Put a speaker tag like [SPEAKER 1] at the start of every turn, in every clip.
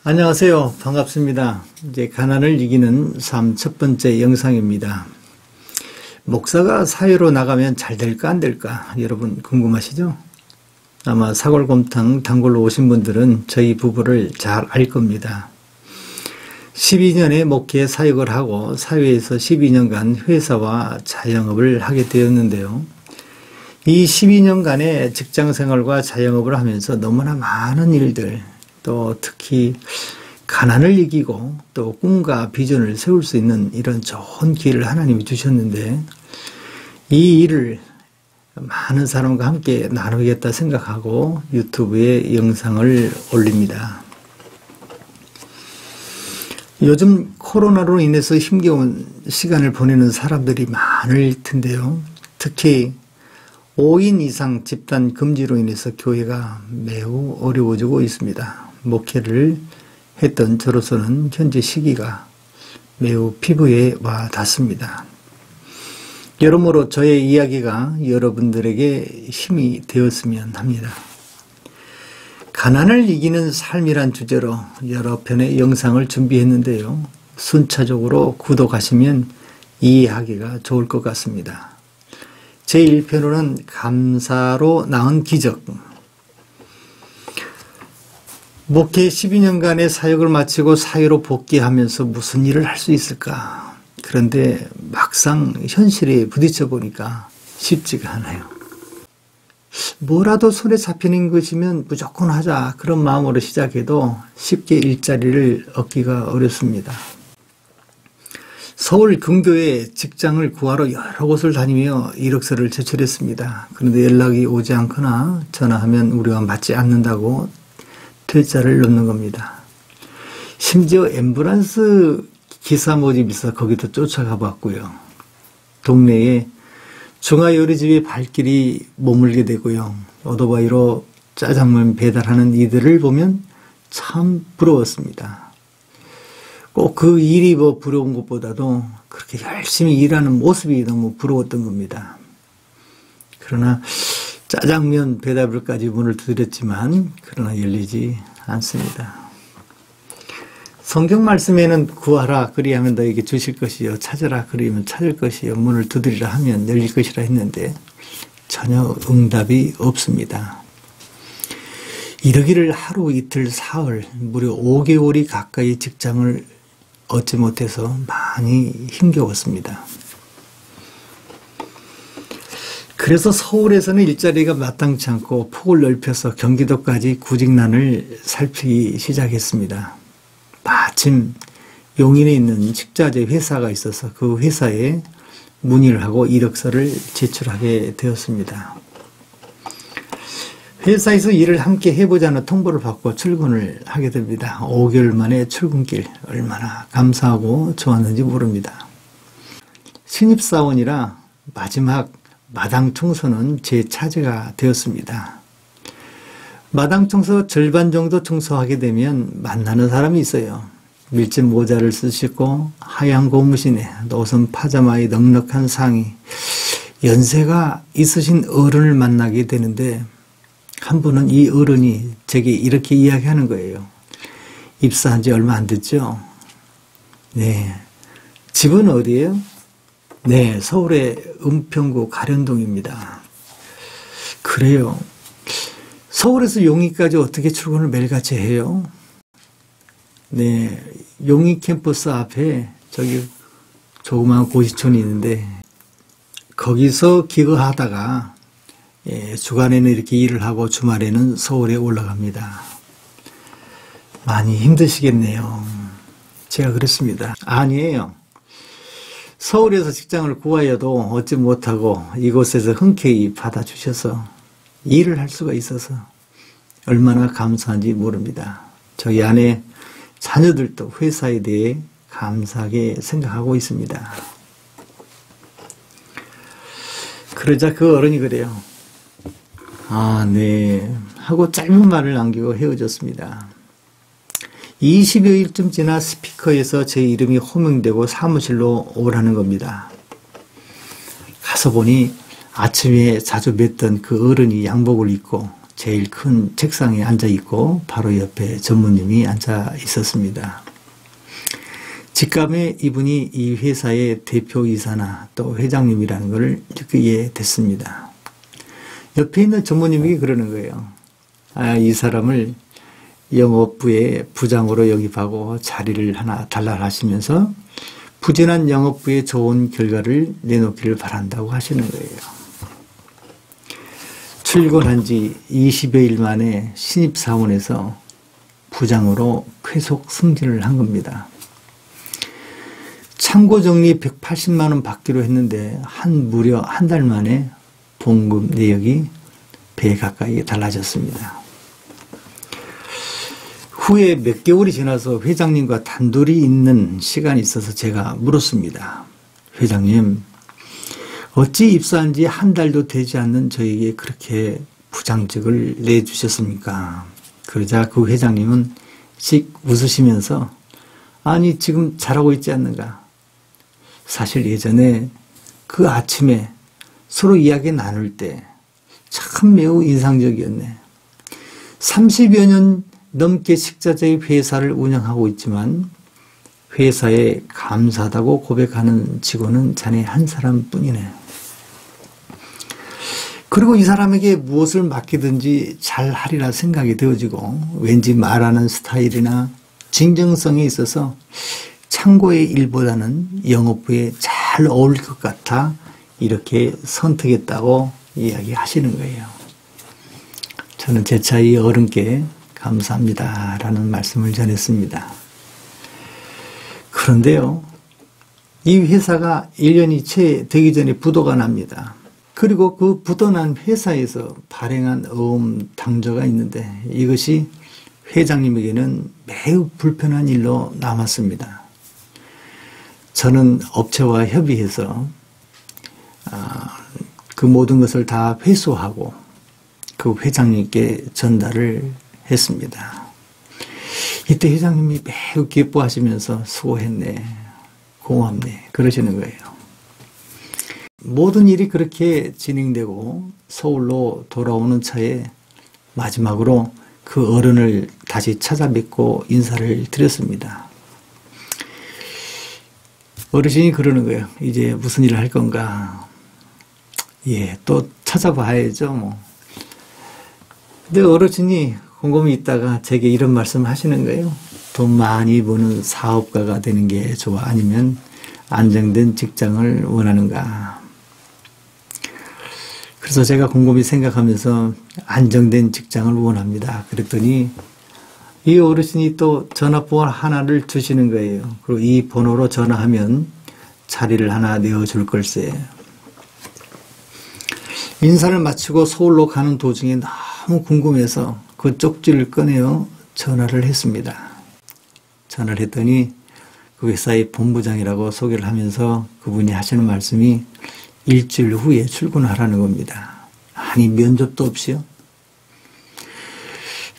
[SPEAKER 1] 안녕하세요. 반갑습니다. 이제 가난을 이기는 삶 첫 번째 영상입니다. 목사가 사회로 나가면 잘 될까 안 될까 여러분 궁금하시죠? 아마 사골곰탕 단골로 오신 분들은 저희 부부를 잘 알 겁니다. 12년의 목회 사역을 하고 사회에서 12년간 회사와 자영업을 하게 되었는데요. 이 12년간의 직장생활과 자영업을 하면서 너무나 많은 일들, 또 특히 가난을 이기고 또 꿈과 비전을 세울 수 있는 이런 좋은 기회를 하나님이 주셨는데 이 일을 많은 사람과 함께 나누겠다 생각하고 유튜브에 영상을 올립니다. 요즘 코로나로 인해서 힘겨운 시간을 보내는 사람들이 많을 텐데요. 특히 5인 이상 집단 금지로 인해서 교회가 매우 어려워지고 있습니다. 목회를 했던 저로서는 현재 시기가 매우 피부에 와 닿습니다. 여러모로 저의 이야기가 여러분들에게 힘이 되었으면 합니다. 가난을 이기는 삶이란 주제로 여러 편의 영상을 준비했는데요. 순차적으로 구독하시면 이해하기가 좋을 것 같습니다. 제1편으로는 감사로 낳은 기적. 목회 12년간의 사역을 마치고 사회로 복귀하면서 무슨 일을 할 수 있을까? 그런데 막상 현실에 부딪혀 보니까 쉽지가 않아요. 뭐라도 손에 잡히는 것이면 무조건 하자 그런 마음으로 시작해도 쉽게 일자리를 얻기가 어렵습니다. 서울 근교에 직장을 구하러 여러 곳을 다니며 이력서를 제출했습니다. 그런데 연락이 오지 않거나 전화하면 우리가 맞지 않는다고 퇴짜를 놓는 겁니다. 심지어 앰뷸런스 기사 모집이 있어 거기도 쫓아가 봤고요. 동네에 중화요리집의 발길이 머물게 되고요. 오토바이로 짜장면 배달하는 이들을 보면 참 부러웠습니다. 꼭 그 일이 부러운 것보다도 그렇게 열심히 일하는 모습이 너무 부러웠던 겁니다. 그러나 짜장면 배달을까지 문을 두드렸지만 그러나 열리지 않습니다. 성경 말씀에는 구하라 그리하면 너에게 주실 것이요 찾으라 그리하면 찾을 것이요 문을 두드리라 하면 열릴 것이라 했는데 전혀 응답이 없습니다. 이러기를 하루 이틀 사흘 무려 5개월이 가까이 직장을 얻지 못해서 많이 힘겨웠습니다. 그래서 서울에서는 일자리가 마땅치 않고 폭을 넓혀서 경기도까지 구직난을 살피기 시작했습니다. 마침 용인에 있는 식자재 회사가 있어서 그 회사에 문의를 하고 이력서를 제출하게 되었습니다. 회사에서 일을 함께 해보자는 통보를 받고 출근을 하게 됩니다. 5개월 만에 출근길 얼마나 감사하고 좋았는지 모릅니다. 신입사원이라 마지막 마당 청소는 제 차지가 되었습니다. 마당 청소 절반 정도 청소하게 되면 만나는 사람이 있어요. 밀짚 모자를 쓰시고 하얀 고무신에 노선 파자마에 넉넉한 상의, 연세가 있으신 어른을 만나게 되는데 한 분은 이 어른이 제게 이렇게 이야기하는 거예요. 입사한 지 얼마 안 됐죠? 네. 집은 어디예요? 네, 서울의 은평구 가련동입니다. 그래요. 서울에서 용인까지 어떻게 출근을 매일같이 해요? 네, 용인 캠퍼스 앞에 저기 조그마한 고시촌이 있는데 거기서 기거하다가 주간에는 이렇게 일을 하고 주말에는 서울에 올라갑니다. 많이 힘드시겠네요. 제가 그랬습니다. 아니에요. 서울에서 직장을 구하여도 얻지 못하고 이곳에서 흔쾌히 받아주셔서 일을 할 수가 있어서 얼마나 감사한지 모릅니다. 저희 아내, 자녀들도 회사에 대해 감사하게 생각하고 있습니다. 그러자 그 어른이 그래요. 아, 네. 하고 짧은 말을 남기고 헤어졌습니다. 20여일쯤 지나 스피커에서 제 이름이 호명되고 사무실로 오라는 겁니다. 가서 보니 아침에 자주 뵀던 그 어른이 양복을 입고 제일 큰 책상에 앉아 있고 바로 옆에 전무님이 앉아 있었습니다. 직감에 이분이 이 회사의 대표이사나 또 회장님이라는 것을 느끼게 됐습니다. 옆에 있는 전무님이 그러는 거예요. 이 사람을 영업부의 부장으로 영입하고 자리를 하나 달라 하시면서 부진한 영업부의 좋은 결과를 내놓기를 바란다고 하시는 거예요. 출근한 지 20여일 만에 신입사원에서 부장으로 쾌속 승진을 한 겁니다. 참고정리 180만 원 받기로 했는데 무려 한 달 만에 봉급 내역이 배 가까이 달라졌습니다. 후에 몇 개월이 지나서 회장님과 단둘이 있는 시간이 있어서 제가 물었습니다. 회장님, 어찌 입사한 지 한 달도 되지 않는 저에게 그렇게 부장직을 내주셨습니까? 그러자 그 회장님은 씩 웃으시면서 아니 지금 잘하고 있지 않는가? 사실 예전에 그 아침에 서로 이야기 나눌 때 참 매우 인상적이었네. 30여 년 넘게 식자재의 회사를 운영하고 있지만 회사에 감사하다고 고백하는 직원은 자네 한 사람뿐이네. 그리고 이 사람에게 무엇을 맡기든지 잘하리라 생각이 되어지고 왠지 말하는 스타일이나 진정성에 있어서 창고의 일보다는 영업부에 잘 어울릴 것 같아 이렇게 선택했다고 이야기하시는 거예요. 저는 재차 이 어른께 감사합니다 라는 말씀을 전했습니다. 그런데요, 이 회사가 1년이 채 되기 전에 부도가 납니다. 그리고 그 부도난 회사에서 발행한 당조가 있는데 이것이 회장님에게는 매우 불편한 일로 남았습니다. 저는 업체와 협의해서 그 모든 것을 다 회수하고 그 회장님께 전달을 했습니다. 이때 회장님이 매우 기뻐하시면서 수고했네, 고맙네 그러시는 거예요. 모든 일이 그렇게 진행되고 서울로 돌아오는 차에 마지막으로 그 어른을 다시 찾아뵙고 인사를 드렸습니다. 어르신이 그러는 거예요. 이제 무슨 일을 할 건가? 예, 또 찾아봐야죠 뭐. 근데 어르신이 곰곰이 있다가 제게 이런 말씀을 하시는 거예요. 돈 많이 버는 사업가가 되는 게 좋아? 아니면 안정된 직장을 원하는가? 그래서 제가 곰곰이 생각하면서 안정된 직장을 원합니다. 그랬더니 이 어르신이 또 전화번호 하나를 주시는 거예요. 그리고 이 번호로 전화하면 자리를 하나 내어줄 걸세. 인사를 마치고 서울로 가는 도중에 너무 궁금해서 그 쪽지를 꺼내어 전화를 했습니다. 전화를 했더니 그 회사의 본부장이라고 소개를 하면서 그분이 하시는 말씀이 일주일 후에 출근하라는 겁니다. 아니 면접도 없이요.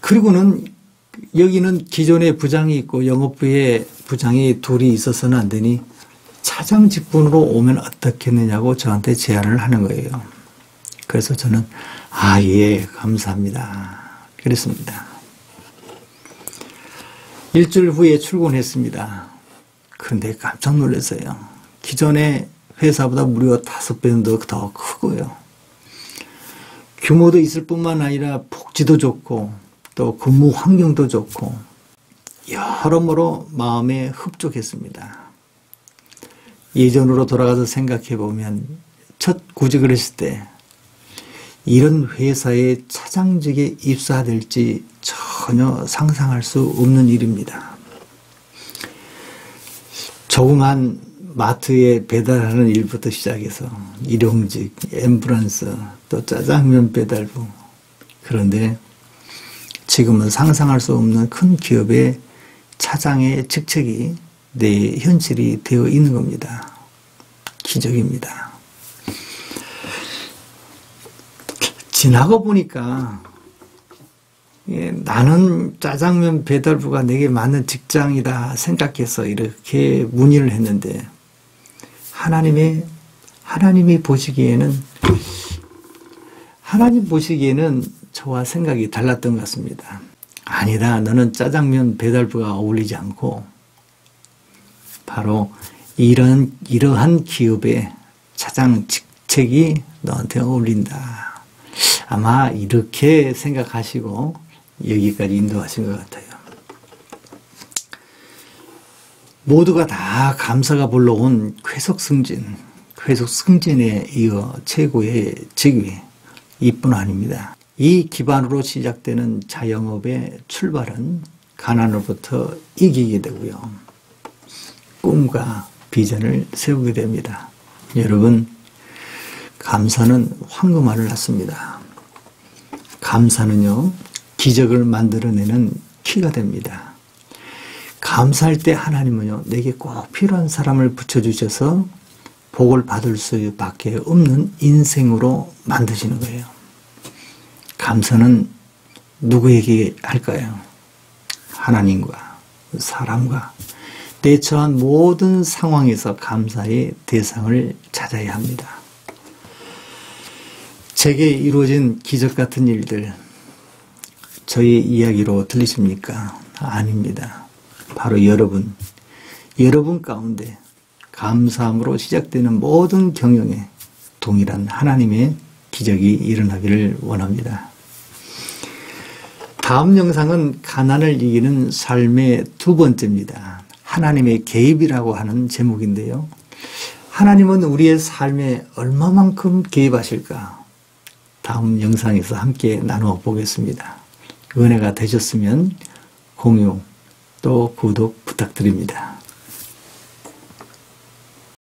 [SPEAKER 1] 그리고는 여기는 기존에 부장이 있고 영업부에 부장이 둘이 있어서는 안 되니 차장 직분으로 오면 어떻겠느냐고 저한테 제안을 하는 거예요. 그래서 저는 예 감사합니다 그랬습니다. 일주일 후에 출근했습니다. 그런데 깜짝 놀랐어요. 기존의 회사보다 무려 5배는 더 크고요. 규모도 있을 뿐만 아니라 복지도 좋고 또 근무 환경도 좋고 여러모로 마음에 흡족했습니다. 예전으로 돌아가서 생각해 보면 첫 구직을 했을 때 이런 회사의 차장직에 입사될지 전혀 상상할 수 없는 일입니다. 조그만 마트에 배달하는 일부터 시작해서 일용직, 앰뷸런스, 또 짜장면 배달부. 그런데 지금은 상상할 수 없는 큰 기업의 차장의 직책이 내 현실이 되어 있는 겁니다. 기적입니다. 지나고 보니까 나는 짜장면 배달부가 내게 맞는 직장이다 생각해서 이렇게 문의를 했는데 하나님이 보시기에는 저와 생각이 달랐던 것 같습니다. 아니다, 너는 짜장면 배달부가 어울리지 않고 바로 이러한 기업의 차장 직책이 너한테 어울린다. 아마 이렇게 생각하시고 여기까지 인도하신 것 같아요. 모두가 다 감사가 불러온 쾌속승진에 이어 최고의 직위 이뿐 아닙니다. 이 기반으로 시작되는 자영업의 출발은 가난으로부터 이기게 되고요. 꿈과 비전을 세우게 됩니다. 여러분, 감사는 황금알을 낳습니다. 감사는요, 기적을 만들어내는 키가 됩니다. 감사할 때 하나님은요, 내게 꼭 필요한 사람을 붙여주셔서 복을 받을 수밖에 없는 인생으로 만드시는 거예요. 감사는 누구에게 할까요? 하나님과 사람과 대처한 모든 상황에서 감사의 대상을 찾아야 합니다. 제게 이루어진 기적 같은 일들, 저의 이야기로 들리십니까? 아닙니다. 바로 여러분 가운데 감사함으로 시작되는 모든 경영에 동일한 하나님의 기적이 일어나기를 원합니다. 다음 영상은 가난을 이기는 삶의 두 번째입니다. 하나님의 개입이라고 하는 제목인데요. 하나님은 우리의 삶에 얼마만큼 개입하실까? 다음 영상에서 함께 나누어 보겠습니다. 은혜가 되셨으면 공유 또 구독 부탁드립니다.